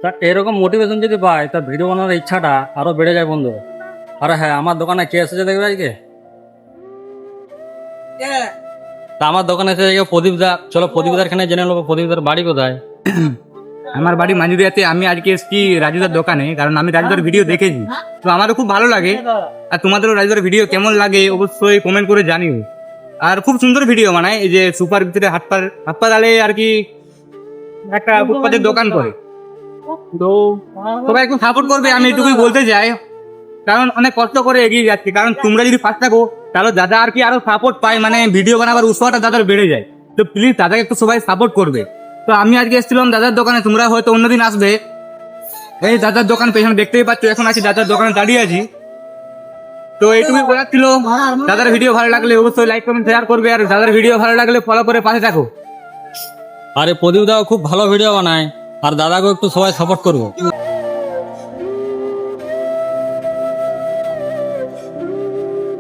তা এরকম মোটিভেশন যদি পাই তা ভিডিও বানানোর ইচ্ছাটা আরো বেড়ে যায় বন্ধু। আরে হ্যাঁ, আমার দোকানে কে এসেছে দেখবে আজকে? তা আমার দোকানে এসে দেখে প্রদীপ দা। চলো প্রদীপ দার এখানে জেনে নেবো প্রদীপ দার বাড়ি কোথায়। আমার বাড়ি মাঞ্জুরিয়াতে। আমি আজকে এসেছি রাজুদার দোকানে, কারণ আমি রাজুদার ভিডিও দেখেছি, তো আমারও খুব ভালো লাগে। আর তোমাদেরও রাজুদার ভিডিও কেমন লাগে অবশ্যই কমেন্ট করে জানিও। আর খুব সুন্দর ভিডিও বানায়, এই যে সুপার ভিতরে হাসপাতালে আর কি একটা ফুটপাতের দোকান করে। তো সবাই একটু সাপোর্ট করবে, আমি এটুকুই বলতে চাই, কারণ অনেক কষ্ট করে এগিয়ে যাচ্ছি। কারণ তোমরা যদি ফার্স্ট থাকো তাহলে দাদা আর কি আরো সাপোর্ট পায়, মানে ভিডিও বানাবার উৎসাহটা দাদার বেড়ে যায়। তো প্লিজ দাদাকে একটু সবাই সাপোর্ট করবে। তো আমি আজকে এসেছিলাম দাদার দোকানে, তোমরা হয়তো অন্যদিন আসবে। এই দাদার দোকান পেছনে দেখতেই পাচ্ছ, এখন আছি দাদার দোকানে দাঁড়িয়ে আছি। তো এইটুকুই বলার ছিল। দাদার ভিডিও ভালো লাগলে অবশ্যই লাইক কমেন্ট শেয়ার করবে, আর দাদার ভিডিও ভালো লাগলে ফলো করে পাশে থাকো। আরে প্রদীপ দাও খুব ভালো ভিডিও বানায়, আর দাদাকেও একটু সবাই সাপোর্ট করবো।